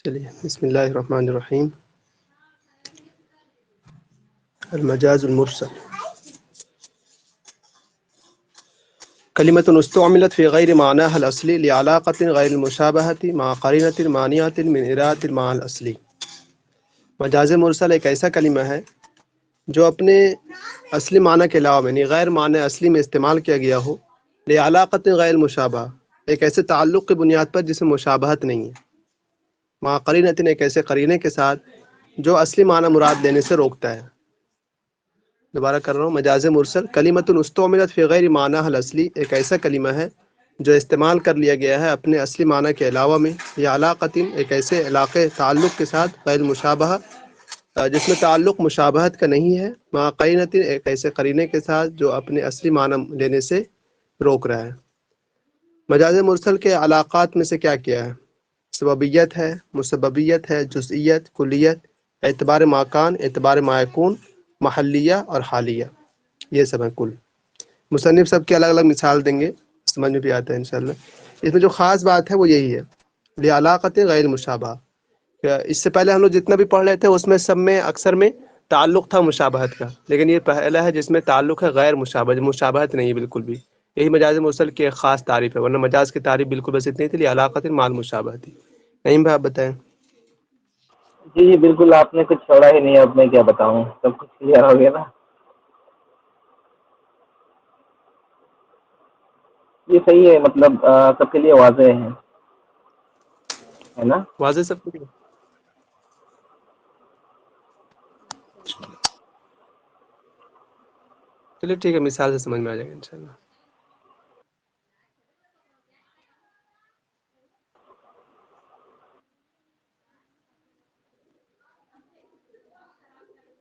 چلیے بسم اللہ الرحمن الرحیم. المجاز المرسل كلمة استعملت في غير معناها الأصلي لعلاقة غير المشابهة مع قرينة مانعة من إرادة المعنى الأصلي. مجاز مرسل ایک ایسا کلمہ ہے جو اپنے اصلی معنی کے علاوہ یعنی غیر معنی اصلی میں استعمال کیا گیا ہو، لعلاقة غیر مشابہ، ایک ایسے تعلق کی بنیاد پر جس میں مشابہت نہیں ہے، مع قرینۃ، ایک ایسے قرینے کے ساتھ جو اصلی معنی مراد لینے سے روکتا ہے. دوبارہ کر رہا ہوں، مجاز مرسل کلمۃ استعملت فی غیر معناها الاصلی، ایک ایسا کلمہ ہے جو استعمال کر لیا گیا ہے اپنے اصلی معنی کے علاوہ میں، یا علاقۃ، ایک ایسے علاقے تعلق کے ساتھ، غیر مشابہ، جس میں تعلق مشابہت کا نہیں ہے، مع قرینۃ، ایک ایسے قرینے کے ساتھ جو اپنے اصلی معنی لینے سے روک رہا ہے. مجاز مرسل کے علاقات میں سے کیا کیا ہے؟ سببیت ہے، مسببیت ہے، جزئیت، کلیت، اعتبار ماکان، اعتبار مایکون، محلیہ اور حالیہ، یہ سب ہیں کل. مصنف سب کی الگ الگ مثال دیں گے، سمجھ میں بھی آتا ہے انشاءاللہ. اس میں جو خاص بات ہے وہ یہی ہے، لعلاقۃ غیر مشابہ. اس سے پہلے ہم لوگ جتنا بھی پڑھ رہے تھے اس میں سب میں اکثر میں تعلق تھا مشابہت کا، لیکن یہ پہلا ہے جس میں تعلق ہے غیر مشابہ، مشابہت نہیں ہے بالکل بھی. یہی مجاز مرسل کی ایک خاص تعریف ہے، ورنہ مجاز کی تعریف بالکل بس اتنی تھی، لعلاقۃ مع المشابہۃ. نہیں بھائی آپ بتائیں. جی جی بالکل، آپ نے کچھ چھوڑا ہی نہیں. اب میں کیا بتاؤں، سب کچھ کلیئر ہو گیا نا. یہ صحیح ہے، مطلب سب کے لیے واضح ہے نا. واضح سب کچھ. چلیے ٹھیک ہے، مثال سے سمجھ میں آ جائے گا انشاءاللہ.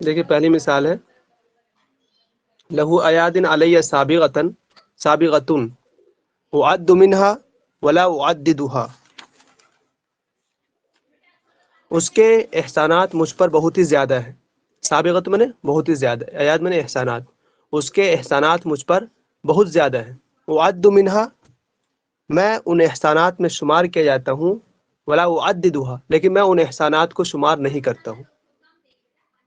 دیکھیے پہلی مثال ہے، لہو ایاد علیہ سابغۃ اعد منها ولا اعددها. اس کے احسانات مجھ پر بہت ہی زیادہ ہیں. سابغت میں نے بہت ہی زیادہ، ایاد میں نے احسانات، اس کے احسانات مجھ پر بہت زیادہ ہیں. اعد منها، میں ان احسانات میں شمار کیا جاتا ہوں، ولا اعددها، لیکن میں ان احسانات کو شمار نہیں کرتا ہوں.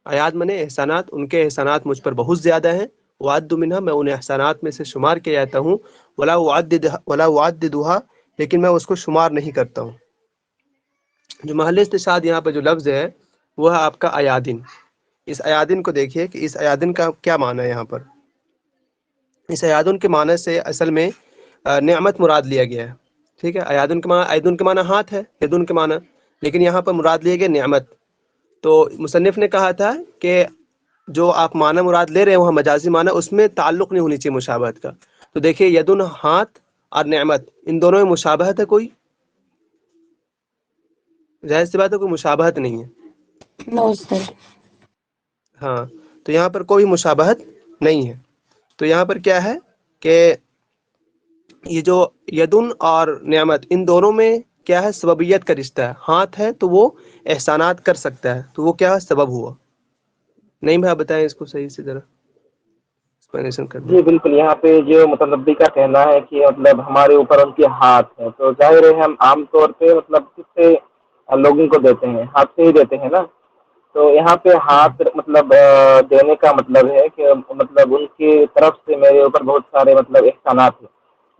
ایاد میں نے احسانات، ان کے احسانات مجھ پر بہت زیادہ ہیں. اعد منها، میں ان احسانات میں سے شمار کیا جاتا ہوں. ولا اعددها، لیکن میں اس کو شمار نہیں کرتا ہوں. جو محل استشہاد یہاں پہ جو لفظ ہے وہ ہے آپ کا ایادن. اس ایادن کو دیکھیے کہ اس ایادن کا کیا معنی ہے. یہاں پر اس ایادن کے معنی سے اصل میں نعمت مراد لیا گیا ہے. ٹھیک ہے، ایادن کے معنی، ایدن کے معنی ہاتھ ہے، یدن کے معنی، لیکن یہاں پر مراد لیا گیا نعمت. تو مصنف نے کہا تھا کہ جو آپ معنی مراد لے رہے ہیں وہ مجازی معنی، اس میں تعلق نہیں ہونی چاہیے مشابہت کا. تو دیکھیے یدن، ہاتھ، اور نعمت، ان دونوں میں مشابہت ہے کوئی؟ ظاہر سی بات ہے کوئی مشابہت نہیں ہے. نو سر. ہاں، تو یہاں پر کوئی مشابہت نہیں ہے. تو یہاں پر کیا ہے کہ یہ جو یدن اور نعمت، ان دونوں میں کیا ہے؟ سببیت کا رشتہ ہے. ہاتھ ہے تو وہ احسانات کر سکتا ہے، تو وہ کیا سبب ہوا. نہیں بھائی بتائیں اس کو صحیح سے ذرا ایکسپلینیشن کر دیں. جی بالکل، یہاں پہ جو متنبی کا کہنا ہے کہ مطلب ہمارے اوپر ان کے ہاتھ ہے، تو ظاہر ہے ہم عام طور پہ مطلب کس سے لوگوں کو دیتے ہیں؟ ہاتھ سے ہی دیتے ہیں نا. تو یہاں پہ ہاتھ مطلب دینے کا مطلب ہے کہ مطلب ان کی طرف سے میرے اوپر بہت سارے مطلب احسانات ہیں.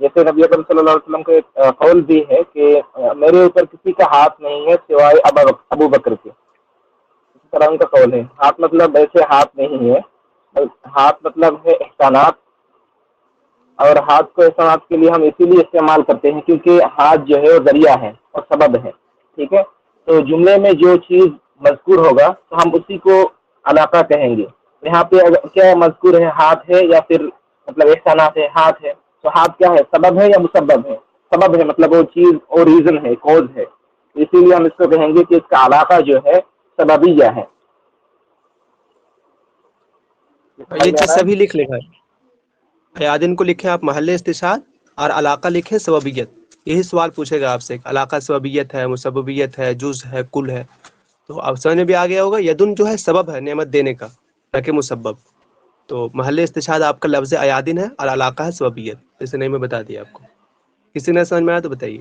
جیسے نبی اکرم صلی اللہ علیہ وسلم کا ایک قول بھی ہے کہ میرے اوپر کسی کا ہاتھ نہیں ہے سوائے ابو بکر کے. اس طرح ان کا قول ہے. ہاتھ مطلب ایسے ہاتھ نہیں ہے، ہاتھ مطلب ہے احسانات. اور ہاتھ کو احسانات کے لیے ہم اسی لیے استعمال کرتے ہیں کیونکہ ہاتھ جو ہے وہ ذریعہ ہے اور سبب ہے. ٹھیک ہے، تو جملے میں جو چیز مذکور ہوگا تو ہم اسی کو علاقہ کہیں گے. یہاں پہ کیا مذکور ہے؟ ہاتھ ہے یا پھر مطلب احسانات ہے؟ ہاتھ ہے. تو ہاتھ کیا ہے؟ سبب ہے یا مسبب ہے؟ سبب ہے، مطلب وہ چیز اور ریزن ہے، کوز ہے. اسی لیے ہم اس کو کہیں گے کہ اس کا علاقہ جو ہے سببیہ ہے. یہ سمجھ میں آ چیز رہا ہے؟ سبھی لکھ لے گا. ایادن کو لکھیں آپ محل استشہاد، اور علاقہ لکھیں سببیت. یہی سوال پوچھے گا آپ سے، علاقہ سببیت ہے، مسببیت ہے، جز ہے، کل ہے. تو آپ سمجھ میں بھی آ گیا ہوگا. یدن جو ہے سبب ہے نعمت دینے کا، نہ کہ مسبب. تو محل استشہاد آپ کا لفظ ایادن ہے اور علاقہ ہے سببیت. جیسے نہیں میں بتا دیا آپ کو. کسی نے سمجھ میں آیا تو بتائیے.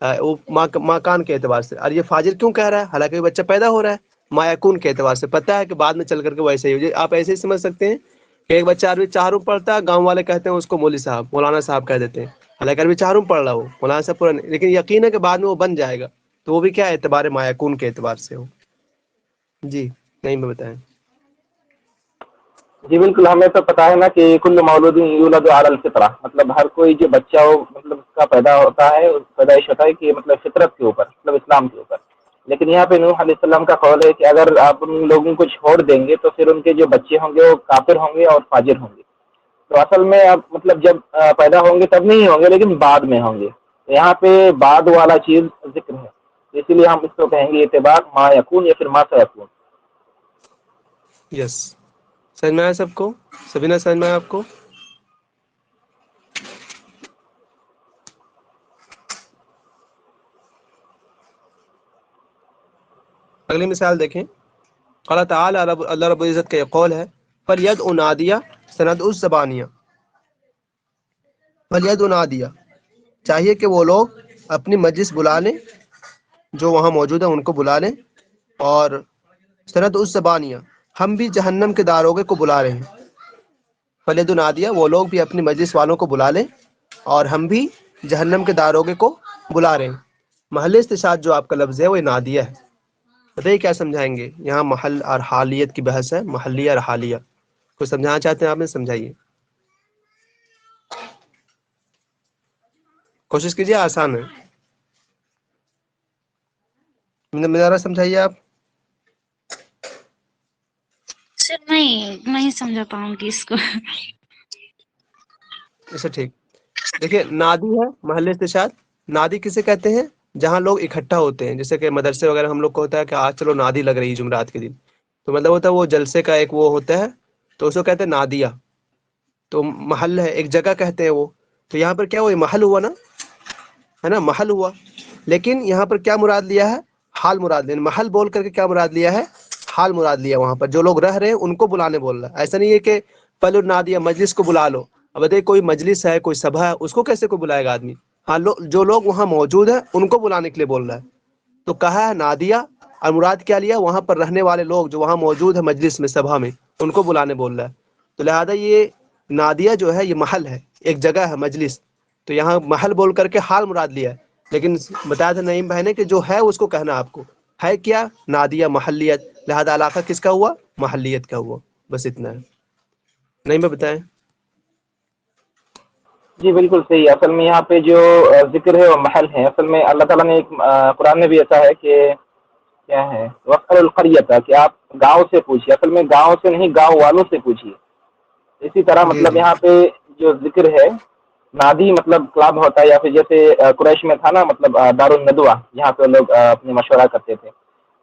وہ مکان کے اعتبار سے. اور یہ فاجر کیوں کہہ رہا ہے حالانکہ بچہ پیدا ہو رہا ہے؟ ما یکون کے اعتبار سے پتہ ہے کہ بعد میں چل کر کے ویسے ہی ہو جائے. آپ ایسے ہی سمجھ سکتے ہیں کہ ایک بچہ عربی 4 پڑھتا ہے، گاؤں والے کہتے ہیں اس کو مولوی صاحب، مولانا صاحب کہہ دیتے ہیں، حالانکہ عربی 4 پڑھ رہا ہو مولانا صاحب پورا نہیں، لیکن یقین ہے کہ بعد میں وہ بن جائے گا. تو وہ بھی کیا اعتبار ما یکون کے اعتبار سے ہو. جی نہیں میں بتائیں. جی بالکل، ہمیں تو پتہ ہے نا کہ کل مولود یولد علی الفطرہ، مطلب ہر کوئی جو بچہ ہو مطلب اس کا پیدا ہوتا ہے، پیدائش ہوتا ہے کہ مطلب فطرت کے اوپر، مطلب اسلام کے اوپر. لیکن یہاں پہ نوح علیہ السلام کا قول ہے کہ اگر آپ ان لوگوں کو چھوڑ دیں گے تو پھر ان کے جو بچے ہوں گے وہ کافر ہوں گے اور فاجر ہوں گے. تو اصل میں آپ مطلب جب پیدا ہوں گے تب نہیں ہوں گے، لیکن بعد میں ہوں گے. تو یہاں پہ بعد والا چیز ذکر ہے، اسی لیے ہم اس کو کہیں گے اعتبار ما یکون یا پھر ما سیکون. یس سمجھ میں آیا سب کو؟ سبھی نے سمجھ میں آیا آپ کو؟ اگلی مثال دیکھیں. اللہ تعالیٰ اللہ رب العزت کا یہ قول ہے فَلْيَدْعُ نَادِيَهُ سَنَدْعُ الزَّبَانِيَةَ. فَلْيَدْعُ نَادِيَهُ، چاہیے کہ وہ لوگ اپنی مجلس بلا لیں، جو وہاں موجود ہیں ان کو بلا لیں. اور سَنَدْعُ الزَّبَانِيَةَ، ہم بھی جہنم کے داروغے کو بلا رہے ہیں. فَلْيَدْعُ نَادِيَهُ، وہ لوگ بھی اپنی مجلس والوں کو بلا لیں اور ہم بھی جہنم کے داروغے کو بلا رہے ہیں. محل استشہاد جو آپ کا لفظ ہے وہ نادیہ ہے. بتائیے کیا سمجھائیں گے؟ یہاں محل اور حالیت کی بحث ہے، محلیہ اور حالیہ. کوئی سمجھانا چاہتے ہیں آپ نے؟ سمجھائیے، کوشش کیجیے، آسان ہے. میرا سمجھائیے آپ. سر میں نہیں سمجھا پاؤں گی اس کو. اچھا ٹھیک. دیکھیے نادی ہے محل استشہاد. نادی کسے کہتے ہیں؟ جہاں لوگ اکٹھا ہوتے ہیں، جیسے کہ مدرسے وغیرہ ہم لوگ کو ہوتا ہے کہ آج چلو نادی لگ رہی ہے جمعرات کے دن، تو مطلب ہوتا ہے وہ جلسے کا ایک وہ ہوتا ہے، تو اس کو کہتے ہیں نادیہ. تو محل ہے، ایک جگہ کہتے ہیں وہ. تو یہاں پر کیا ہوا؟ محل ہوا نا، ہے نا، محل ہوا. لیکن یہاں پر کیا مراد لیا ہے؟ حال مراد لیا. محل بول کر کے کیا مراد لیا ہے؟ حال مراد لیا. وہاں پر جو لوگ رہ رہے ہیں ان کو بلانے بول رہا ہے. ایسا نہیں ہے کہ پل نادیہ مجلس کو بلا لو. اب بتائیے کوئی مجلس ہے، کوئی سبھا ہے، اس کو کیسے کوئی بلائے گا آدمی؟ ہاں جو لوگ وہاں موجود ہیں ان کو بلانے کے لیے بول رہا ہے. تو کہا ہے نادیہ، اور مراد کیا لیا؟ وہاں پر رہنے والے لوگ جو وہاں موجود ہیں مجلس میں، سبھا میں، ان کو بلانے بول رہا ہے. تو لہذا یہ نادیہ جو ہے یہ محل ہے، ایک جگہ ہے، مجلس. تو یہاں محل بول کر کے حال مراد لیا ہے. لیکن بتایا تھا نعیم بھائی نے کہ جو ہے اس کو کہنا آپ کو ہے کیا؟ نادیہ، محلیت. لہذا علاقہ کس کا ہوا؟ محلیت کا ہوا. بس اتنا ہے. نعیم بھائی بتائیں. جی بالکل صحیح. اصل میں یہاں پہ جو ذکر ہے وہ محل ہے. اصل میں اللہ تعالیٰ نے ایک قرآن میں بھی ایسا ہے کہ کیا ہے وقت القریت، کہ آپ گاؤں سے پوچھیے. اصل میں گاؤں سے نہیں، گاؤں والوں سے پوچھیے. اسی طرح جی مطلب جی یہاں پہ جو ذکر ہے نادی مطلب کلب ہوتا ہے، یا پھر جیسے قریش میں تھا نا مطلب دار الندوہ، جہاں پہ لوگ اپنے مشورہ کرتے تھے.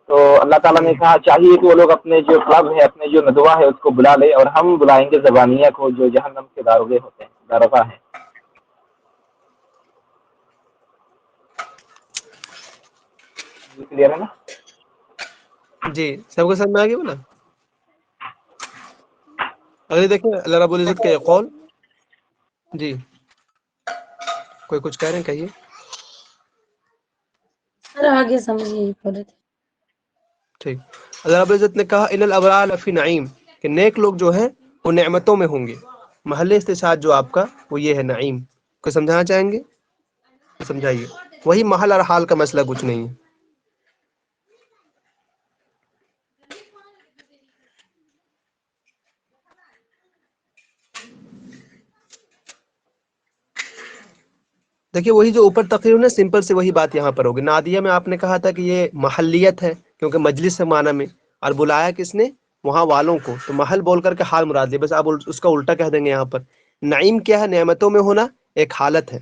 تو اللہ تعالیٰ نے کہا چاہیے کہ وہ لوگ اپنے جو کلب ہے، اپنے جو ندوہ ہے اس کو بلا لے، اور ہم بلائیں گے زبانیہ کو، جو جہنم کے داروغے ہوتے ہیں، داروغہ ہیں. کلیئر ہے نا؟ جی سب کو سمجھ میں آ گیا بولا. اگلی دیکھیں اللہ رب العزت کا یہ قول. جی کوئی کچھ کہہ رہے ہیں؟ کہیے. سر آگے سمجھیے پڑے تھے. ٹھیک. اللہ رب العزت نے کہا ان الابرار لفی نعیم، کہ نیک لوگ جو ہیں وہ نعمتوں میں ہوں گے. محل استشہاد جو آپ کا وہ یہ ہے نعیم. کوئی سمجھانا چاہیں گے؟ سمجھائیے. وہی محل اور حال کا مسئلہ، کچھ نہیں ہے. دیکھیے وہی جو اوپر تقریر نے سمپل سے وہی بات یہاں پر ہوگی. نادیہ میں آپ نے کہا تھا کہ یہ محلیت ہے کیونکہ مجلس ہے معنی میں، اور بلایا کس نے؟ وہاں والوں کو. تو محل بول کر کے حال مراد لیا. بس آپ اس کا الٹا کہہ دیں گے یہاں پر. نعیم کیا ہے؟ نعمتوں میں ہونا ایک حالت ہے.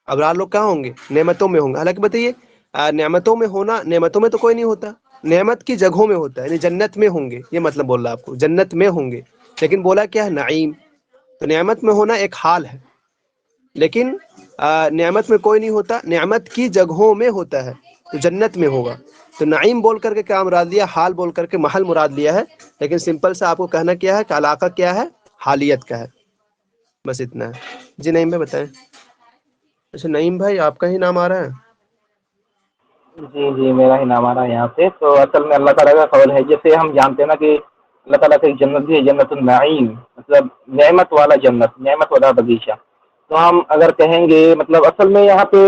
ابرار لوگ کہاں ہوں گے؟ نعمتوں میں ہوں گے. حالانکہ بتائیے نعمتوں میں ہونا، نعمتوں میں تو کوئی نہیں ہوتا، نعمت کی جگہوں میں ہوتا ہے. یعنی جنت میں ہوں گے، یہ مطلب بول رہا آپ کو، جنت میں ہوں گے. لیکن بولا کیا ہے؟ نعیم. تو نعمت میں ہونا ایک حال ہے، لیکن نعمت میں کوئی نہیں ہوتا، نعمت کی جگہوں میں ہوتا ہے. تو جنت میں ہوگا. تو نعیم بول کر کے کیا مراد لیا؟ حال بول کر کے محل مراد لیا ہے. لیکن سمپل سے آپ کو کہنا کیا ہے کہ علاقہ کیا ہے؟ حالیت کا ہے. بس اتنا ہے. جی نعیم میں بتائیں. اچھا نعیم بھائی آپ کا ہی نام آ رہا ہے؟ جی جی میرا ہی نام آ رہا ہے یہاں سے. تو اصل میں اللہ تعالیٰ کا قول ہے، جیسے ہم جانتے ہیں نا کہ اللہ تعالیٰ کی ایک جنت بھی ہے، جنت النعیم، مطلب نعمت والا جنت، نعمت والا بغیچہ. تو ہم اگر کہیں گے مطلب اصل میں یہاں پہ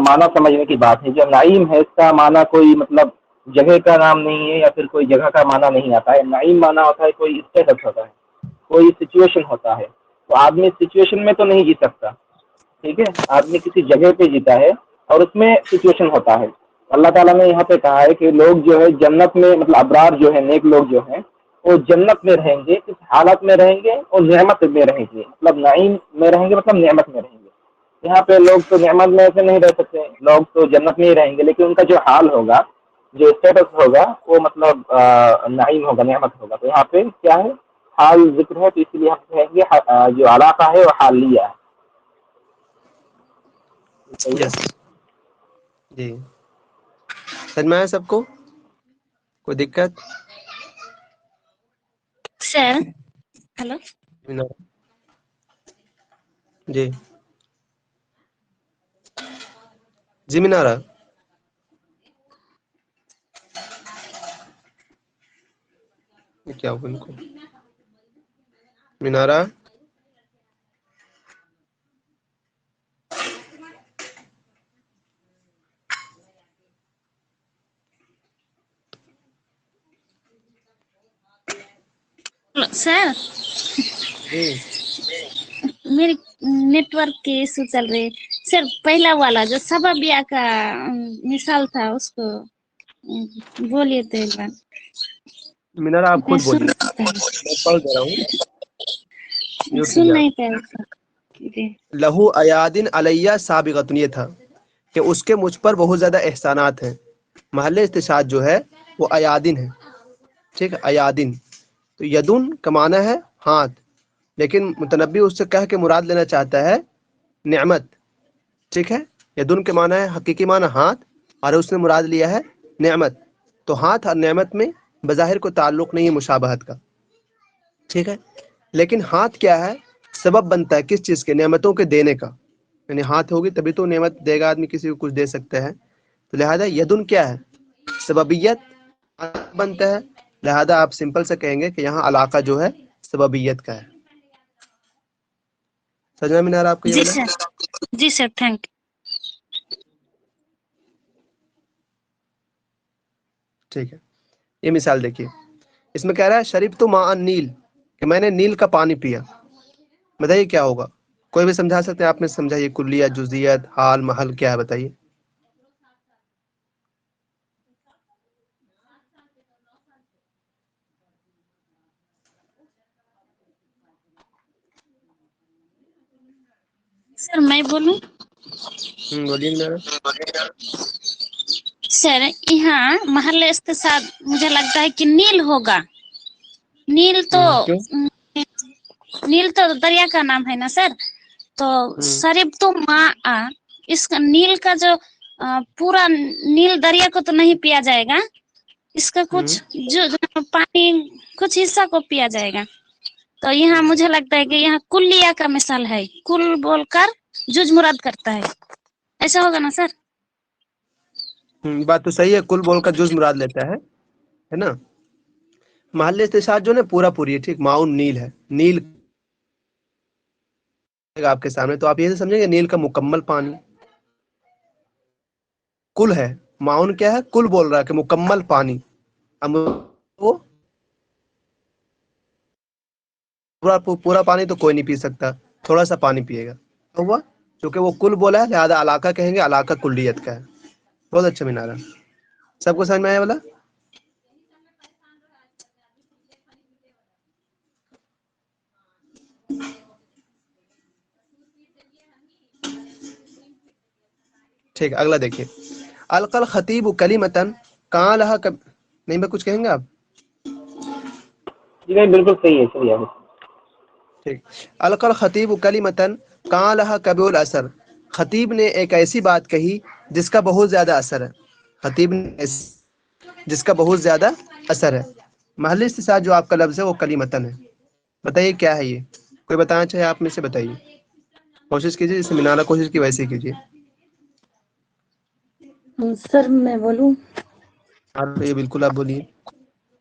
معنی سمجھنے کی بات ہے. جو نعیم ہے اس کا معنی کوئی مطلب جگہ کا نام نہیں ہے یا پھر کوئی جگہ کا معنی نہیں آتا ہے. نعیم معنی ہوتا ہے کوئی اسٹیٹس ہوتا ہے، کوئی سچویشن ہوتا ہے. تو آدمی سچویشن میں تو نہیں جی سکتا، ٹھیک ہے، آدمی کسی جگہ پہ جیتا ہے اور اس میں سچویشن ہوتا ہے. اللہ تعالیٰ نے یہاں پہ کہا ہے کہ لوگ جو ہے جنت میں، مطلب ابرار جو ہے، نیک لوگ جو ہیں، وہ جنت میں رہیں گے، کس حالت میں رہیں گے، اور نعمت میں رہیں گے. مطلب نعیم میں رہیں گے مطلب نعمت میں رہیں گے. یہاں پہ لوگ تو نعمت میں ایسے نہیں رہ سکتے، لوگ تو جنت میں ہی رہیں گے، لیکن ان کا جو حال ہوگا، جو اسٹیٹس ہوگا، وہ مطلب نعیم ہوگا، نعمت ہوگا. تو یہاں پہ کیا ہے، حال ذکر ہے، تو اس لیے ہم کہیں گے جو علاقہ ہے وہ حالیہ ہے. صحیح ہے. یس جی سمجھ میں آیا سب کو؟ کوئی دقت؟ Sir hello. جی جی منارا کیا ہوا ان کو؟ منارا سر جی میری نیٹ ورک کے ایشو چل رہے. سر پہلا والا جو سببیہ کا مثال تھا اس کو بولیے تو ایک بار. منارا آپ میں خود سن بولیے، میں پڑھ دے رہا ہوں، میوٹ کیجیے نہیں آپ. پایا جی. لہو ایادن علیہ سابغتن، یہ تھا کہ اس کے مجھ پر بہت زیادہ احسانات ہیں. محل استشہاد جو ہے وہ ایادن ہے، ٹھیک ہے، ایادن. تو یدن کا معنی ہے ہاتھ، لیکن متنبی اس سے کہہ کے مراد لینا چاہتا ہے نعمت، ٹھیک ہے. یدن کے معنی ہے حقیقی معنی ہاتھ، اور اس نے مراد لیا ہے نعمت. تو ہاتھ اور نعمت میں بظاہر کو تعلق نہیں ہے مشابہت کا، ٹھیک ہے. لیکن ہاتھ کیا ہے، سبب بنتا ہے کس چیز کے، نعمتوں کے دینے کا. یعنی ہاتھ ہوگی تبھی تو نعمت دے گا آدمی، کسی کو کچھ دے سکتا ہے. تو لہذا یدن کیا ہے، سببیت بنتا ہے. لہذا آپ سمپل سے کہیں گے کہ یہاں علاقہ جو ہے سببیت کا ہے. سجنا مینار آپ کو یہ جی والا؟ سر، جی سر، تھینک یو. ٹھیک ہے. یہ مثال دیکھیے، اس میں کہہ رہا ہے شریب تو ماء نیل، کہ میں نے نیل کا پانی پیا. بتائیے کیا ہوگا؟ کوئی بھی سمجھا سکتے ہیں؟ آپ نے سمجھائیے، کلیت، جزیت، حال، محل کیا ہے بتائیے. سر میں بولوں؟ بولیے منارا. سر یہاں محل استشہاد مجھے لگتا ہے کہ نیل ہوگا. نیل تو کیوں؟ نیل تو دریا کا نام ہے نا سر. تو شریب تو ماء، اس کا نیل کا جو پورا نیل دریا کو تو نہیں پیا جائے گا، اس کا کچھ جو پانی کچھ حصہ کو پیا جائے گا. تو یہاں مجھے لگتا ہے کہ یہاں کلیہ کا مثال ہے، کل بول کر جز مراد کرتا ہے. ایسا ہوگا نا سر؟ بات تو صحیح ہے، کل بول کر جز مراد لیتا ہے نا. محل استشہاد جو ہے پورا پوری ہے، ٹھیک. معاون نیل ہے، نیل آپ کے سامنے، تو آپ یہ سمجھیں گے نیل کا مکمل پانی. کل ہے، معاون کیا ہے، کل بول رہا ہے کہ مکمل پانی. وہ پورا پانی تو کوئی نہیں پی سکتا، تھوڑا سا پانی پیے گا. ہوا کیونکہ وہ کل بولا ہے، لہذا علاقہ کہیں گے، علاقہ کلیت کا ہے. بہت اچھا منارا، سب کو سمجھ میں آیا والا؟ ٹھیک. اگلا دیکھیے، القل خطیب کلیمتن کہاں لہا نہیں میں کچھ کہیں گے آپ؟ جی نہیں، بالکل صحیح ہے، صحیح ہے. ٹھیک. القل خطیب کلیمتن کہاں لہا کبھی الاثر، خطیب نے ایک ایسی بات کہی جس کا بہت زیادہ اثر ہے. خطیب نے جس کا بہت زیادہ اثر ہے. محل استشہاد جو آپ کا لفظ ہے وہ کلیمتن ہے. بتائیے کیا ہے یہ؟ کوئی بتانا چاہے آپ میں سے بتائیے. کوشش کیجیے، جیسے منارا کوشش کی ویسے ہی کیجیے. سر میں بولوں؟ یہ بالکل آپ بولیے.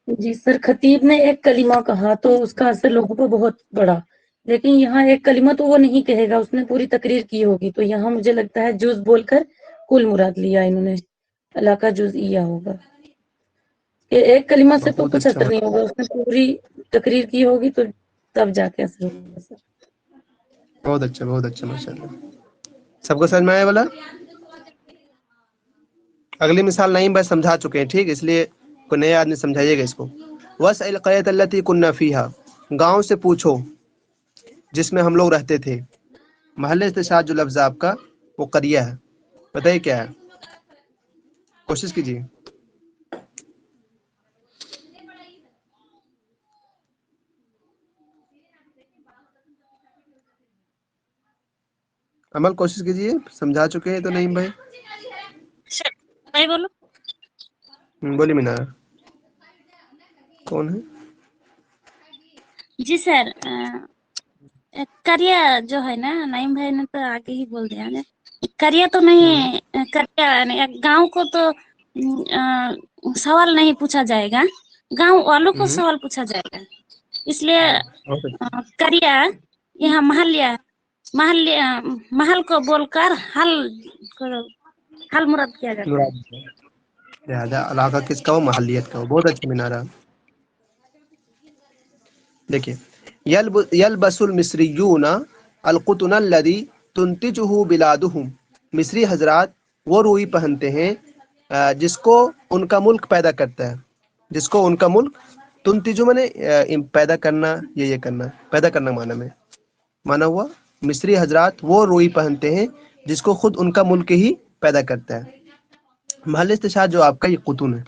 جی سر، خطیب نے ایک کلمہ کہا تو اس کا اثر لوگوں کو بہت بڑا، لیکن یہاں ایک کلمہ تو وہ نہیں کہے گا، اس نے پوری تقریر کی ہوگی، تو یہاں مجھے لگتا ہے جز بول کر کل مراد لیا انہوں نے، علاقہ جزئیہ ہوگا کہ ایک کلمہ سے تو بہت کچھ اچھا اثر نہیں ہوگا، اس نے پوری تقریر کی ہوگی تو تب جا کے اثر ہوگا سر. بہت اچھا بہت اچھا، ماشاء اللہ. سب کو سمجھ میں آیا والا؟ اگلی مثال نہیں بس سمجھا چکے ہیں، ٹھیک، اس لیے کوئی نیا آدمی سمجھائیے گا اس کو. وَاسْأَلْ الْقَرْيَةَ الَّتِي كُنَّا فِيهَا، گاؤں سے پوچھو جس میں ہم لوگ رہتے تھے. محل استشہاد جو لفظ آپ کا وہ قریہ ہے، بتائیے کیا ہے، کوشش کیجیے. عمل کوشش کیجیے، سمجھا چکے ہیں تو نہیں بھائی؟ میں بولوں؟ بولی مینارہ کون ہے؟ جی سر، کریا جو ہے نا، نعیم بھائی نے تو آگے ہی بول دیا ہے. کریا تو نہیں، کریا گاؤں کو تو سوال نہیں پوچھا جائے گا، گاؤں والوں کو سوال پوچھا جائے گا، اس لیے بہت اچھا. کریا یہاں محل کو بول کر حل مراد کیا جاتا ہے. لہذا علاقہ کس کا ہو؟ محلیت کا ہو. بہت اچھا مینارہ. دیکھیے، یلبس المصریون القطن الذی تنتجہ بلادہم، مصری حضرات وہ روئی پہنتے ہیں جس کو ان کا ملک پیدا کرتا ہے، جس کو ان کا ملک، تنتجو میں نے پیدا کرنا، یہ کرنا، پیدا کرنا معنی میں، مانا ہوا مصری حضرات وہ روئی پہنتے ہیں جس کو خود ان کا ملک ہی پیدا کرتا ہے. محل استشہاد جو آپ کا یہ قطن ہے،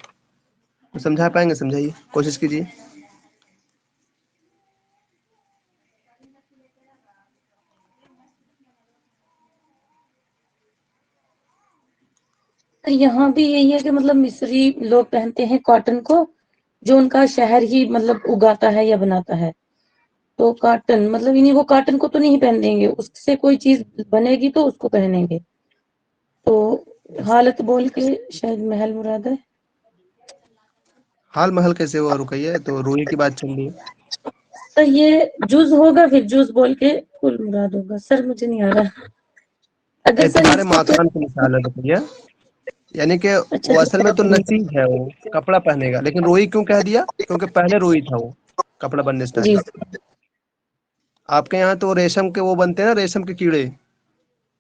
سمجھا پائیں گے؟ سمجھائیے، کوشش کیجیے. یہاں بھی یہی ہے کہ مطلب مصری لوگ پہنتے ہیں کاٹن کو، جو ان کا شہر ہی مطلب اگاتا ہے یا بناتا ہے. تو کاٹن مطلب انہیں وہ کاٹن کو تو نہیں پہن دیں گے، اس سے کوئی چیز بنے گی تو اس کو پہنیں گے. تو حالت بول کے شاید محل مراد ہے. حال محل کیسے ہوا؟ رکیے، تو روئی کی بات چل رہی ہے. تو یہ جز ہوگا، پھر جز بول کے کل مراد ہوگا. سر مجھے نہیں آ رہا. اگر سر اعتبار اس کو ماکان کی مثال ہے بتائیے، یعنی کہ اچھا وہ اصل میں تو ٹھیک نسیج ہے، وہ کپڑا پہنے گا، لیکن روئی کیوں کہہ دیا؟ کیونکہ پہلے روئی تھا وہ کپڑا بننے سے ہے. جی پہلے. آپ کے یہاں تو ریشم کے وہ بنتے ہیں نا، ریشم کے کیڑے،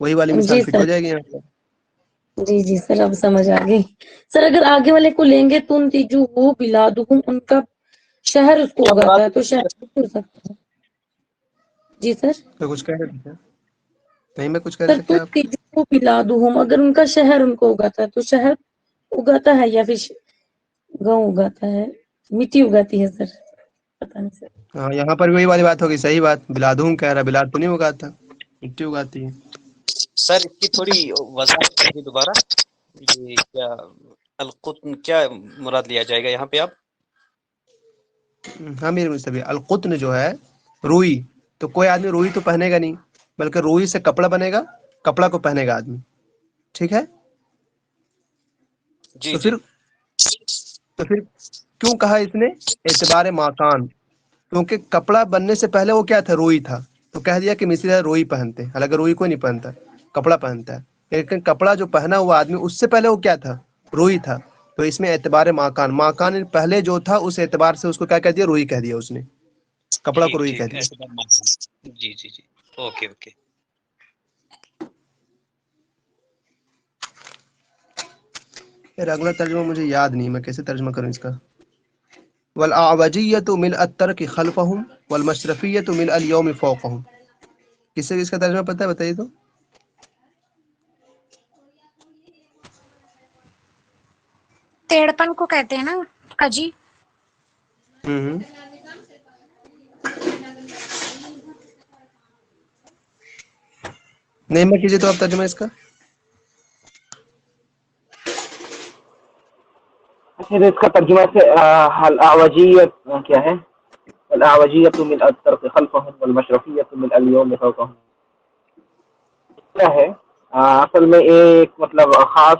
وہی والی مثال جی فٹ سر، ہو جائے گی یہاں پر. جی جی سر، اب سمجھ آ گئی. سر اگر آگے والے کو لیں گے تم تیجو وہ بلادہم، ان کا شہر اس کو اگاتا ہے، تو شہر ہو سکتا ہے. جی سر. تو کچھ کہہ رہے تھے کیا؟ نہیں، میں کچھ کہہ رہے سر تھے تم کیا آپ؟ تیجو بلادہم، اگر ان کا شہر ان کو اگاتا ہے تو شہر اگاتا ہے، یا پھر گاؤں اگاتا ہے، مٹی اگاتی ہے. سر پتہ نہیں سر. ہاں، یہاں پر بھی وہی والی بات ہوگی. صحیح بات، بلادوں کہہ رہا، بلاد تو نہیں اگاتا، مٹی اگاتی ہے. سر اس کی تھوڑی وضاحت کیجیے دوبارہ، یہ کیا القطن کیا مراد لیا جائے گا یہاں پہ؟ آپ ہاں میرے مستبی، القطن جو ہے روئی، تو کوئی آدمی روئی تو پہنے گا نہیں، بلکہ روئی سے کپڑا بنے گا، کپڑا کو پہنے گا آدمی، ٹھیک ہے. جی تو جی پھر کیوں کہا اس نے اعتبار ماکان؟ کیونکہ کپڑا بننے سے پہلے وہ کیا تھا؟ روئی تھا. تو کہہ دیا کہ مصری روئی پہنتے ہیں، حالانکہ روئی کوئی نہیں پہنتا، کپڑا پہنتا ہے. لیکن کپڑا جو پہنا ہوا آدمی، اس سے پہلے وہ کیا تھا؟ روئی تھا. تو اس میں اعتبار ماکان، ماکان پہلے جو تھا اس اعتبار سے اس کو کیا کہہ دیا؟ روئی کہہ دیا اس نے، کپڑا کو ٹھیک روئی کہہ ٹھیک، دیا. اعتبار ماکان. جی جی جی، اوکے اوکے. پھر اگلا ترجمہ مجھے یاد نہیں، میں کیسے ترجمہ کروں اس کا؟ والأعوجية من الترك خلفهم والمشرفية من اليوم فوقهم. کس سے اس کا ترجمہ پتہ ہے؟ بتائیے تو. ٹیڑپن کو کہتے ہیں نا کجی. ہوں نہیں، میں کیجیے تو آپ ترجمہ اس کا. اچھا، اس کا ترجمہ سے الاعوجیت کیا ہے؟ الاعوجیت من الطرف خلفهم والمشرفیت من اليوم فوقهم. کیا ہے؟ اصل میں ایک مطلب خاص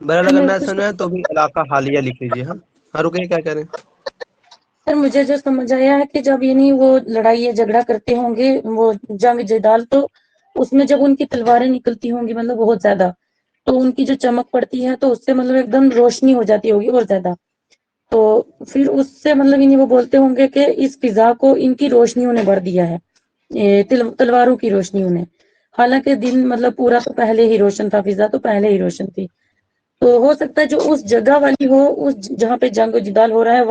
بہرحال سر اگر میں نہ کچھ سنا ہے تو بھی علاقہ حالیہ لکھ لیجیے. ہاں ہاں رکیے کیا کہہ رہے ہیں؟ سر مجھے جو سمجھ آیا ہے کہ جب یعنی وہ لڑائی یا جھگڑا کرتے ہوں گے وہ جنگ جدال، تو اس میں جب ان کی تلواریں نکلتی ہوں گی مطلب بہت زیادہ، تو ان کی جو چمک پڑتی ہے تو اس سے مطلب ایک دم روشنی ہو جاتی ہوگی اور زیادہ. تو پھر اس سے مطلب انہیں وہ بولتے ہوں گے کہ اس فضا کو ان کی روشنیوں نے بھر دیا ہے، تلواروں کی روشنیوں نے. حالانکہ دن مطلب پورا تو پہلے ہی روشن تھا، فضا تو پہلے ہی روشن تھی. تو ہو سکتا ہے جو اس جگہ والی ہو، اس جہاں پہ جنگ و جدال ہو رہا ہے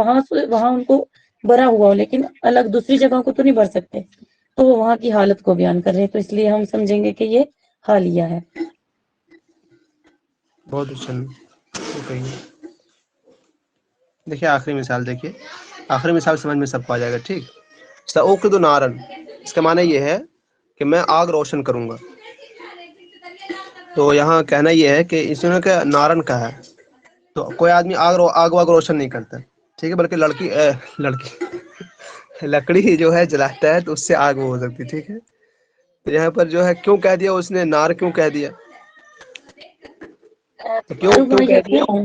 وہاں ان کو بھرا ہوا ہو، لیکن الگ دوسری جگہوں کو تو نہیں بھر سکتے. تو وہ وہاں کی حالت کو بیان کر رہے ہیں، تو اس لیے ہم سمجھیں گے کہ یہ حالیہ ہے. بہت اچھا. کہیے دیکھیے آخری مثال دیکھیے، آخری مثال سمجھ میں سب کو آ جائے گا. ٹھیک. سأوقد نارن، اس کا معنی یہ ہے کہ میں آگ روشن کروں گا. تو یہاں کہنا یہ ہے کہ اس نے کہ نارن کا ہے، تو کوئی آدمی آگ واگ روشن نہیں کرتا. ٹھیک ہے. بلکہ لکڑی جو ہے جلاتا ہے تو اس سے آگ وہ ہو سکتی. ٹھیک ہے. تو یہاں پر جو ہے کیوں کہہ دیا اس نے نار کیوں کہہ دیا؟ تو کیوں کہہ دیا؟ ہاں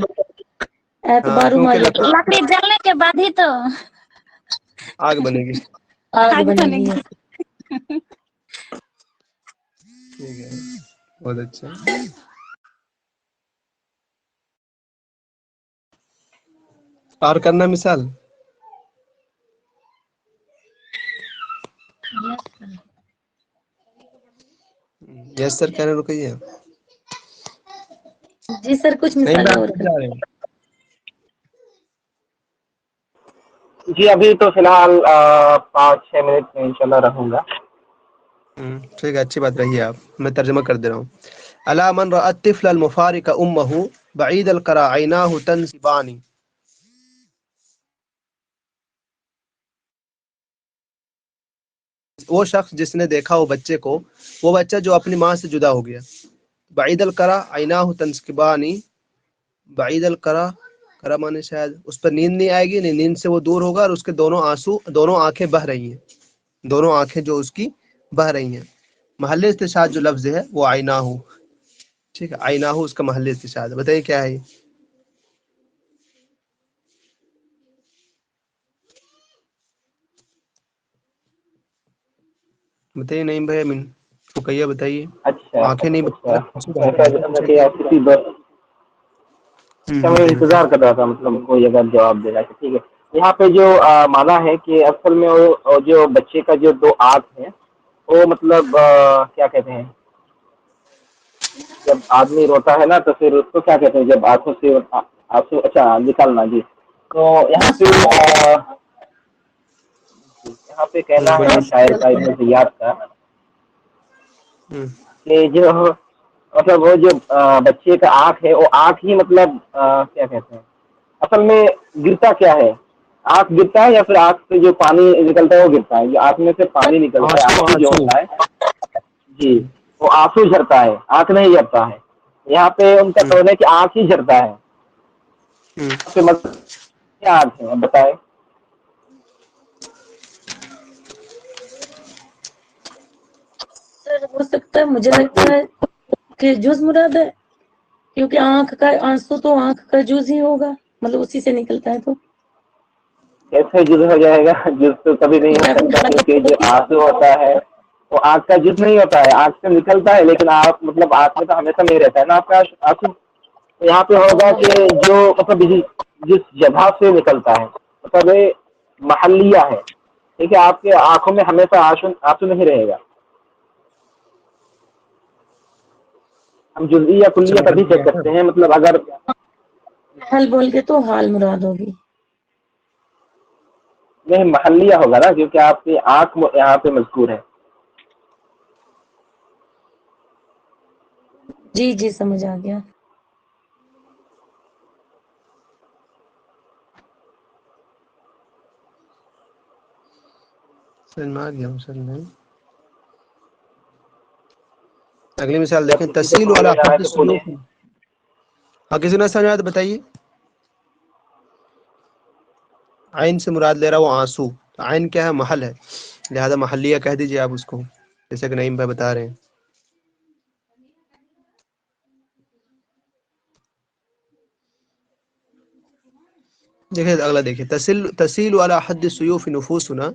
اعتبار کیونکہ یقین لکڑی جلنے کے بعد ہی تو آگ بنے گی. آگ آگ بنے بنے گی. گی. ٹھیک ہے. بہت اچھا. اور کرنا مثال. یس سر کہہ رہے رکیے. جی سر کچھ نہیں مثالیں اور بات کر. جا رہے ہیں. جی ابھی تو فی الحال 5-6 منٹ میں انشاءاللہ رہوں گا. ٹھیک ہے. اچھی بات رہی ہے. آپ میں ترجمہ کر دے رہا ہوں. الا من رأى الطفل المفارق امه بعيد القرى عيناه تنسبان. وہ شخص جس نے دیکھا وہ بچے کو، وہ بچہ جو اپنی ماں سے جدا ہو گیا. بعید القرا عیناہ تنسکبانی. بعید القرا، کرا مانے شاید اس پر نیند نہیں آئے گی، نہیں نیند سے وہ دور ہوگا، اور اس کے دونوں آنکھیں بہہ رہی ہیں. دونوں آنکھیں جو اس کی بہہ رہی ہیں. محل استشہاد جو لفظ ہے وہ عیناہ. ٹھیک ہے. عیناہ اس کا محل استشہاد ہے. بتائیے کیا ہے یہ؟ بتائیے. نہیں بھائی امین رقیہ بتائیے. اچھا آنکھیں نہیں اچھا آنسو بہہ رہے ہیں. اچھا کہ کسی میں بتائیے. انتظار کر رہا تھا، مطلب کوئی اگر جواب دے رہا ہے. ٹھیک ہے. یہاں پہ جو مانا ہے کہ اصل میں وہ جو بچے کا جو 2 آنکھ ہیں وہ مطلب کیا کہتے ہیں، جب آدمی روتا ہے نا تو پھر اس کو کیا کہتے ہیں، جب آنکھوں سے آنسو اچھا نکالنا. جی تو یہاں پہ کہنا ہے شاعر کا ابن زیاد کا کہ جو مطلب وہ جو بچے کا آنکھ ہے وہ آنکھ ہی مطلب کیا کہتے ہیں، اصل میں گرتا کیا ہے، آنکھ گرتا ہے یا پھر آنکھ سے جو پانی نکلتا ہے وہ گرتا ہے. جو آنکھ میں سے پانی نکلتا ہے، آنسو جو ہوتا ہے جی وہ آنسو جھرتا ہے، آنکھ نہیں جھرتا ہے. یہاں پہ ان کا قول ہے کہ آنکھ ہی جھرتا ہے. آپ کے مطلب کیا آنکھ ہے بتائیں. سر ہو سکتا ہے، مجھے لگتا ہے کہ جز مراد ہے، کیونکہ آنکھ کا آنسو تو آنکھ کا جز ہی ہوگا، مطلب اسی سے نکلتا ہے. تو کیسے جز ہو جائے گا؟ جز تو کبھی نہیں ہو سکتا، کیونکہ جو آنسو ہوتا ہے وہ آنکھ کا جز نہیں ہوتا ہے، آنکھ سے نکلتا ہے لیکن آپ مطلب آنکھ میں تو ہمیشہ نہیں رہتا ہے نا آپ کا آنسو. تو یہاں پہ ہوگا کہ جو مطلب جس جگہ سے نکلتا ہے مطلب محلیہ ہے. ٹھیک ہے. آپ کے آنکھوں میں ہمیشہ آنسو نہیں رہے گا. ہم جزئی یا کلیہ سمجھ تبھی کہہ گیا نا. سکتے ہیں مطلب اگر حل بول کے تو حال مراد ہوگی. نہیں محلیہ ہوگا نا، کیونکہ آپ کی آنکھ یہاں پہ مذکور ہے. جی جی سمجھ آ گیا. اگلی مثال جب دیکھیں. کسی کو تسہیل والا سمجھ آ رہا ہے حد تو بولے. سلوک. ہاں کسی نے سمجھا تو بتائیے. عین سے مراد لے رہا وہ آنسو. عین کیا ہے؟ محل ہے، لہذا محلیہ کہہ دیجیے آپ اس کو، جیسے کہ نعیم بھائی بتا رہے ہیں. دیکھیے اگلا دیکھیے، تسیل علی حد السیوف نفوسنا،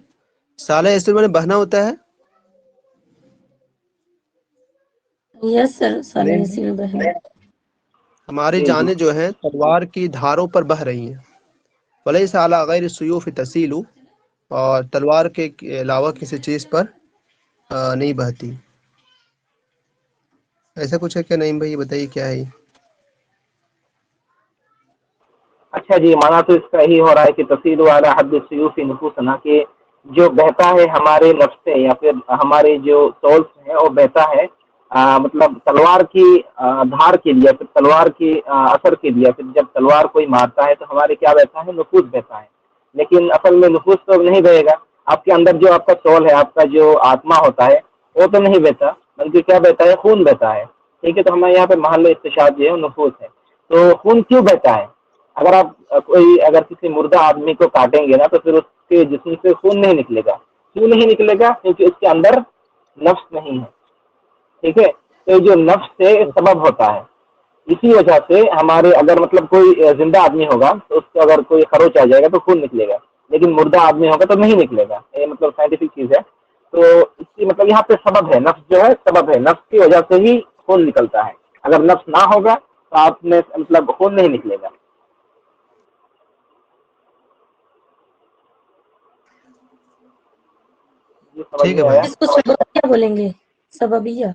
سالہ یسیر میں بہنا ہوتا ہے. یس سر، سالہ نہیں، یسیر بہن. ہماری جی جی جانیں جو ہیں تلوار کی دھاروں پر بہہ رہی ہیں. ولیس علی غیر السیوف تسیل، اور تلوار کے علاوہ کسی چیز پر نہیں بہتی. ایسا کچھ ہے کیا نعیم بھائی؟ بتائیے کیا ہے یہ؟ اچھا جی، مانا تو اس کا یہی ہو رہا ہے کہ تفصیل والا حد سیوف نفوسنا، کہ جو بہتا ہے ہمارے نفس سے یا پھر ہمارے جو سولس ہیں وہ بہتا ہے مطلب تلوار کی دھار کے لیے، پھر تلوار کی اثر کے لیے. پھر جب تلوار کوئی مارتا ہے تو ہمارے کیا بہتا ہے؟ نفوس بہتا ہے. لیکن اصل میں نفوس تو نہیں بہے گا. آپ کے اندر جو آپ کا سول ہے، آپ کا جو آتما ہوتا ہے، وہ تو نہیں بہتا، بلکہ کیا بہتا ہے؟ خون بہتا ہے. ٹھیک ہے، تو ہمارے یہاں پہ محل استشہاد جو ہے وہ نفوس ہے. تو خون کیوں بہتا ہے؟ اگر آپ اگر کسی مردہ آدمی کو کاٹیں گے نا تو پھر اس کے جسم سے خون نہیں نکلے گا. کیوں نہیں نکلے گا؟ کیونکہ اس کے اندر نفس نہیں ہے. ٹھیک ہے، تو جو نفس سے سبب ہوتا ہے، اسی وجہ سے ہمارے اگر مطلب کوئی زندہ آدمی ہوگا تو اس کو اگر کوئی خروچ آ جائے گا تو خون نکلے گا، لیکن مردہ آدمی ہوگا تو نہیں نکلے گا. یہ مطلب سائنٹیفک چیز ہے. تو اس کی مطلب یہاں پہ سبب ہے، نفس جو ہے سبب ہے، نفس کی وجہ سے ہی خون نکلتا ہے. اگر نفس نہ ہوگا تو آپ میں مطلب خون نہیں نکلے گا. یہ سمجھ ٹھیک ہے میں بھائی. آیا؟ اس کو سببیہ بولیں گے، سببیہ.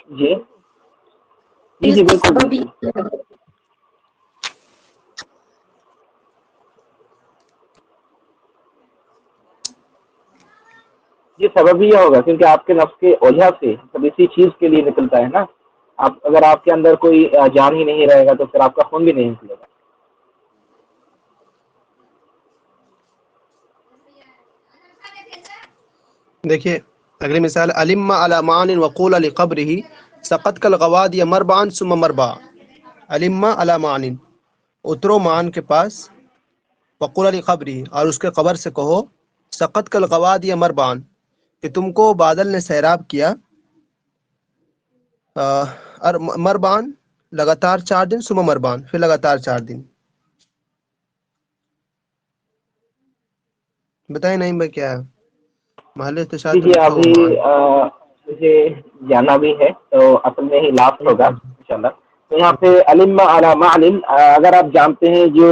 جی جی اس جی، کو بالکل بالکل. سببیہ. یہ سبب یہ ہوگا کیونکہ آپ کے نفس کے وجہ سے سب اسی چیز کے لیے نکلتا ہے نا. اگر آپ کے اندر کوئی جان ہی نہیں رہے گا تو پھر آپ کا خون بھی نہیں نکلے گا. دیکھیے اگلی مثال، علم علی معان وقول لقبره سقط کالغواد یا مربعا ثم مربع. علم علی معان، اترو مان کے پاس، وقول لقبره، اور اس کے قبر سے کہو، سقط کالغواد یا مربعا، کہ تم کو بادل نے سیراب کیا، اور مربعن لگاتار 4 دن، ثم مربعن پھر لگاتار 4 دن. بتائیں نہیں بھائی کیا ہے؟ محل استشہاد جی تو جی، لکھا ہوا ابھی مان. مجھے جانا بھی ہے تو اصل میں ہی لاسٹ ہوگا انشاءاللہ. تو یہاں پہ علم علی معلم، اگر آپ جانتے ہیں جو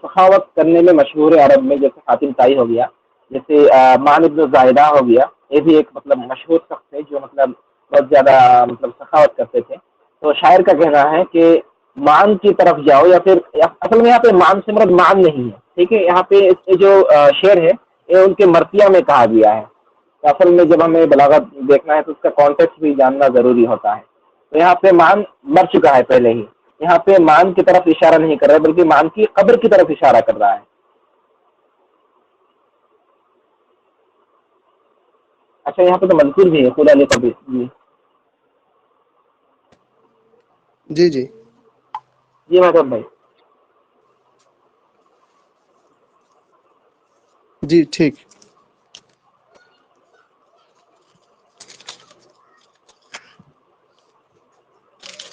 سخاوت کرنے میں مشہور ہے عرب میں، جیسے حاتم طائی ہو گیا، جیسے معن ابن زائدہ ہو گیا، یہ بھی ایک مطلب مشہور شخص ہے جو مطلب بہت زیادہ مطلب سخاوت کرتے تھے. تو شاعر کا کہنا ہے کہ مان کی طرف جاؤ، یا پھر اصل میں یہاں پہ مان سے مراد مان نہیں ہے. ٹھیک ہے، یہاں پہ جو شعر ہے یہ ان کے مرثیہ میں کہا گیا ہے. اصل میں جب ہمیں بلاغت دیکھنا ہے تو اس کا کانٹیکسٹ بھی جاننا ضروری ہوتا ہے. تو یہاں پہ مان مر چکا ہے پہلے ہی. یہاں پہ مان کی طرف اشارہ نہیں کر رہا ہے بلکہ مان کی قبر کی طرف اشارہ کر رہا ہے. اچھا، یہاں پہ تو مذکور بھی ہے خدا علی قبر. جی جی جی جی مطلب بھائی. جی ٹھیک.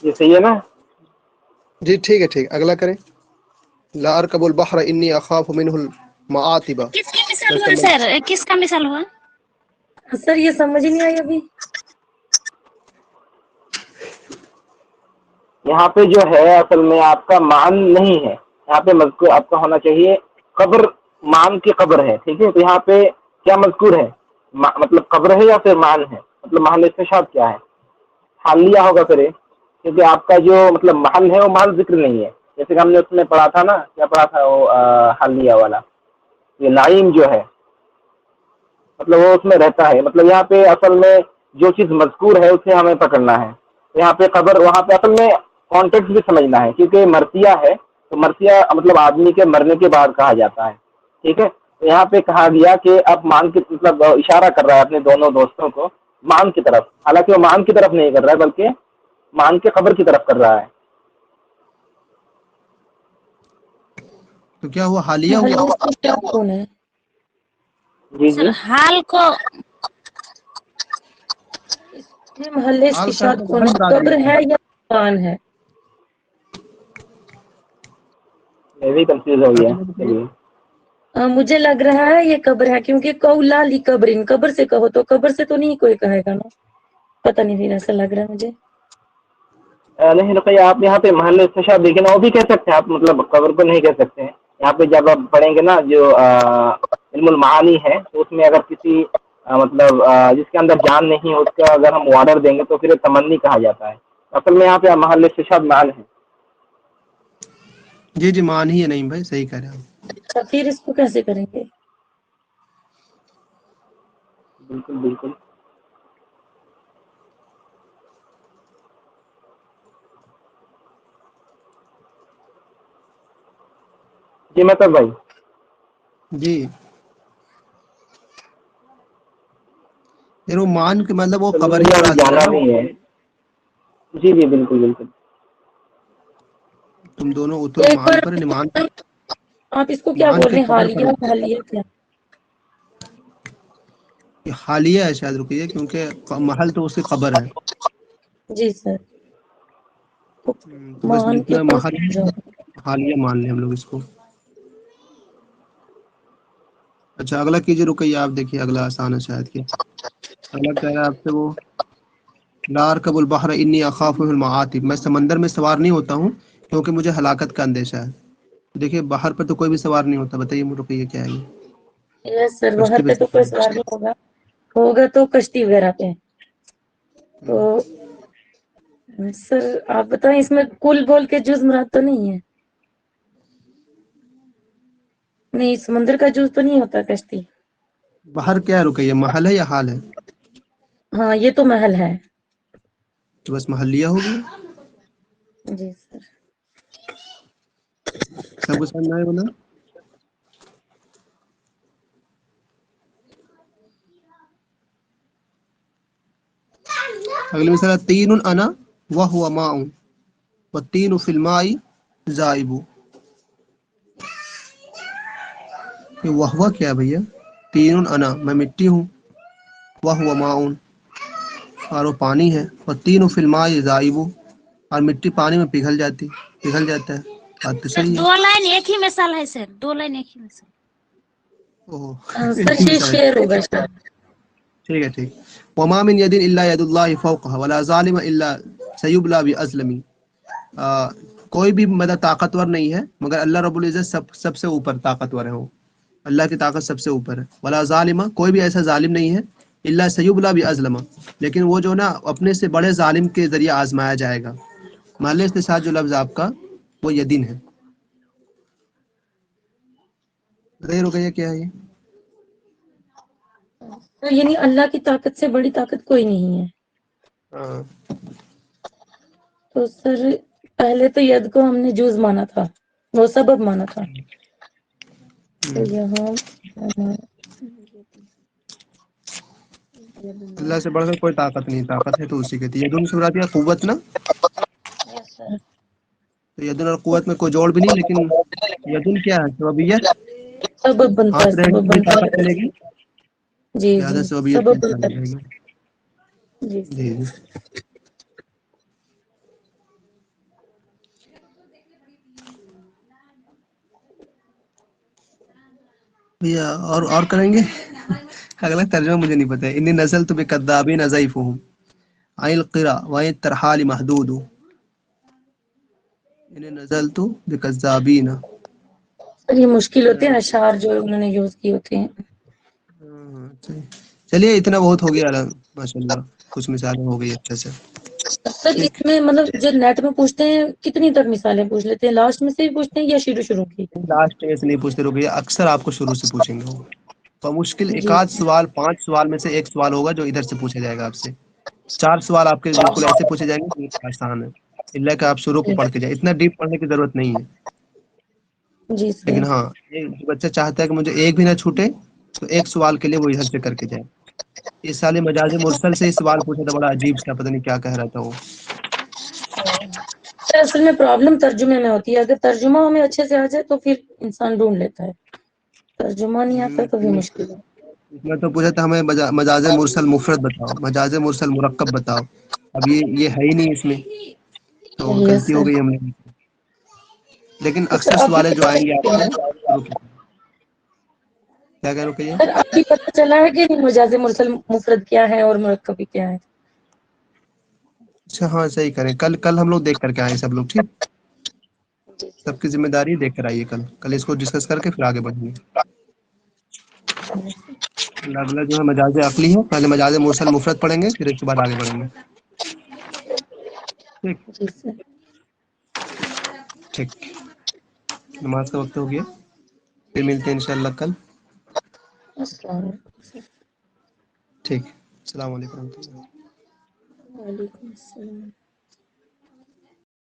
یہ صحیح ہے نا؟ جی ٹھیک ہے، ٹھیک، اگلا کریں. لا ارکب البحر انی اخاف منه المعاطب. کس کا مثال ہوا سر؟ کس کا مثال ہوا؟ سر یہ سمجھ نہیں آئی ابھی. یہاں پہ جو ہے اصل میں آپ کا مان نہیں ہے، یہاں پہ مذکور آپ کا ہونا چاہیے قبر. مان کی قبر ہے. ٹھیک ہے، تو یہاں پہ کیا مذکور ہے؟ مطلب قبر ہے یا پھر مان ہے؟ مطلب محل استشہاد کیا ہے؟ حالیہ ہوگا پھر، کیونکہ آپ کا جو مطلب محل ہے وہ محل ذکر نہیں ہے. جیسے کہ ہم نے اس میں پڑھا تھا نا، کیا پڑھا تھا وہ حالیہ والا، یہ نعیم جو ہے مطلب وہ اس میں رہتا ہے. مطلب یہاں پہ اصل میں جو چیز مذکور ہے اسے ہمیں پکڑنا ہے. یہاں پہ قبر، وہاں پہ اصل میں کانٹیکٹ بھی سمجھنا ہے، کیونکہ مرثیہ ہے تو مرثیہ مطلب آدمی کے مرنے کے بعد کہا جاتا ہے. ٹھیک ہے، تو یہاں پہ کہا گیا کہ اب مان کی مطلب اشارہ کر رہا ہے اپنے دونوں دوستوں کو مان کی طرف. حالانکہ وہ مان کی طرف نہیں کر رہا ہے بلکہ مان کے قبر کی طرف کر رہا ہے. تو کیا ہوا؟ حالیہ محل ہوا. استشہاد کون ہے؟ جی سر جی حال کو یہ محل حال کا استشہاد کون حال ہے؟ مراد قبر ہے یا مکان ہے؟ میں بھی کنفیوز ہو گیا. چلیے مجھے لگ رہا ہے یہ قبر ہے، کیونکہ قولا لی قبرن، قبر سے کہو تو قبر سے تو نہیں کوئی کہے گا نا، پتہ نہیں پھر ایسا لگ رہا ہے مجھے۔ نہیں رقیہ، آپ یہاں پہ محل استشہاد دیکھیں نا، وہ بھی کہہ سکتے ہیں آپ، مطلب قبر کو نہیں کہہ سکتے ہیں۔ یہاں پہ جب آپ پڑھیں گے نا جو علم المعانی ہے، تو اس میں اگر کسی مطلب جس کے اندر جان نہیں ہے، اس کا اگر ہم آرڈر دیں گے تو پھر تمنی کہا جاتا ہے۔ اصل میں یہاں پہ محل استشہاد محل ہے۔ جی جی مان ہی ہے، نہیں بھائی صحیح کہہ رہے ہیں آپ۔ تو پھر اس کو کیسے کریں گے؟ بالکل بالکل۔ جی مطلب بھائی جی وہ مان کے مطلب وہ چلیے، قبر ہی مجھے ابھی مراد ہے جانا نا؟ بھی ہے۔ جی جی بالکل بالکل۔ تم دونوں اترو ایک مان بار پر، مان آپ اس کو کیا مان بول کے رہے ہیں، قبر پر حالیہ حالیہ کیا؟ یہ حالیہ ہے شاید، رکیے، کیونکہ محل تو اس کی قبر ہے۔ جی سر، تو بس مان کے جتنا پاس محل ہے حالیہ مان لیں ہم لوگ اس کو۔ اچھا اگلا کیجیے، رکیے آپ دیکھیے، اگلا آسان ہے شاید کہ اگلا کہہ رہا ہے آپ سے وہ لا ارکب البحر انی اخاف المعاطب، میں سمندر میں سوار نہیں ہوتا ہوں کیونکہ مجھے ہلاکت کا اندیشہ ہے۔ دیکھیے باہر پہ تو کوئی بھی سوار نہیں ہوتا، بتائیے رکیے کیا ہے یہ؟ یس سر، باہر کشتی پہ تو کوئی سوار سوار نہیں ہوگا، ہوگا تو کشتی وغیرہ پہ۔ تو سر آپ بتائیں، اس میں کل بول کے جز مراد تو نہیں ہے؟ نہیں، سمندر کا جز تو نہیں ہوتا کشتی۔ باہر کیا رکیے، محل ہے یا حال ہے؟ ہاں یہ تو محل ہے۔ تو بس محلیہ ہوگی۔ جی سر۔ سب کو سمجھ میں آئے بولا؟ اگلی مثال تین انا وهو ماء والتین فی الماء ذائب۔ یہ وہوا کیا ہے بھیا؟ تین انا، میں مٹی ہوں، وهو ماء اور وہ پانی ہے، والتین فی الماء ذائب اور مٹی پانی میں پگھل جاتا ہے۔ بات تو سر صحیح ہے۔ دو لائن ایک ہی مثال ہے سر، دو لائن ایک ہی مثال۔ سر ایک ہی یہ مثال ہے۔ شعر ہوگا شاید۔ ٹھیک ہے ٹھیک۔ وما من ید الا ید اللہ فوقها ولا ظالم الا سیبلا بازلم۔ کوئی بھی مدد طاقتور نہیں ہے مگر اللہ رب العزت سب سے اوپر طاقتور ہے، وہ اللہ کی طاقت سب سے اوپر ہے۔ ولا ظالم، کوئی بھی ایسا ظالم نہیں ہے، الا سیبلا بازلم، لیکن وہ جو نا اپنے سے بڑے ظالم کے ذریعے آزمایا جائے گا۔ محل استشہاد جو لفظ آپ کا وہ یدین ہے۔ رکیے کیا ہے یہ؟ تو یعنی اللہ کی طاقت سے بڑی طاقت کوئی نہیں ہے۔ ہاں تو سر پہلے تو ید کو ہم نے جز مانا تھا، وہ سبب مانا تھا، تو یہاں اللہ سے بڑھ کر کوئی طاقت نہیں، طاقت ہے تو اسی کی تھی۔ یدن سے مراد کیا؟ قوت نا؟ یس سر، تو یدن اور قوت میں کوئی جوڑ بھی نہیں، لیکن یدن کیا ہے؟ سببیت، سبب بنتا ہے، ہاتھ رہے گا سبب تبھی بنتا طاقت ہے۔ ملے گی، جی لہٰذا جی سببیت سبب کا بنتا استعمال رہے گا۔ ہے، جی سر۔ جی جی بھیا اور کریں گے؟ اگلا ترجمہ مجھے نہیں پتا ہے۔ انی نزلت بکذابین ضیفهم عن القرى وعن الترحال محدود، انی نزلت بکذابین۔ سر یہ مشکل ہوتے ہیں اشعار جو انہوں نے یوز کیے ہوتے ہیں۔ چلیے اتنا بہت ہو گیا، ماشاء اللہ کچھ مثالیں ہو گئی اچھے سے۔ سر اس میں مطلب جو نیٹ میں پوچھتے ہیں کتنی تک مثالیں پوچھ لیتے ہیں، لاسٹ میں سے بھی پوچھتے ہیں یا شروع کی؟ لاسٹ ایسے نہیں پوچھتے، رکیے اکثر آپ کو شروع سے پوچھیں گے وہ، تو مشکل ایک جی آدھ سوال 5 سوال میں سے ایک سوال ہوگا جو ادھر سے پوچھا جائے گا آپ سے۔ 4 سوال آپ کے بالکل ایسے پوچھے جائیں گے جو آسان ہے، اللہ کہ آپ شروع کو پڑھ کے جائیں، اتنا ڈیپ پڑھنے کی ضرورت نہیں ہے۔ جی سر۔ لیکن ہاں جو بچہ چاہتا ہے کہ مجھے ایک بھی نہ چھوٹے تو ایک سوال کے لیے وہ ادھر سے کر کے جائے۔ اس سال مجاز مرسل سے ہی سوال پوچھا تھا، بڑا عجیب سا، پتہ نہیں کیا کہہ رہا تھا وہ۔ سر اصل میں پرابلم ترجمے میں ہوتی ہے، اگر ترجمہ ہمیں اچھے سے آ جائے تو پھر انسان ڈھونڈ لیتا ہے، ترجمہ نہیں آتا تو بھی مشکل ہے۔ اس میں تو پوچھا تھا ہمیں مجاز مرسل مفرد بتاؤ، مجاز مرسل مرکب بتاؤ، اب یہ ہے ہی نہیں اس میں، تو یس غلطی ہو سر۔ گئی ہم نے۔ لیکن تو اکثر سر آپ سوالیں جو آئیں گے آپ یہ کو شروع کی۔ کیا کہہ رہے ہو؟ سر ابھی پتہ چلا ہے کہ مجاز مرسل مفرد کیا ہے اور مرکبی کیا ہے؟ اچھا ہاں صحیح کریں، کل ہم لوگ دیکھ کر کے آئے سب لوگ، ٹھیک، سب کی ذمہ داری دیکھ کر آئیے، کل اس کو ڈسکس کر کے پھر آگے بڑھیں گے۔ اگلا جو ہے مجاز عقلی ہے، پہلے مجاز مرسل مفرد پڑھیں گے، پھر اس کے بعد آگے بڑھیں گے، ٹھیک جی سر۔ ٹھیک۔ نماز کا وقت ہو گیا، پھر ملتے ہیں انشاءاللہ کل، السلام علیکم سر۔ ٹھیک، السلام علیکم ورحمۃ اللہ۔ وعلیکم السلام۔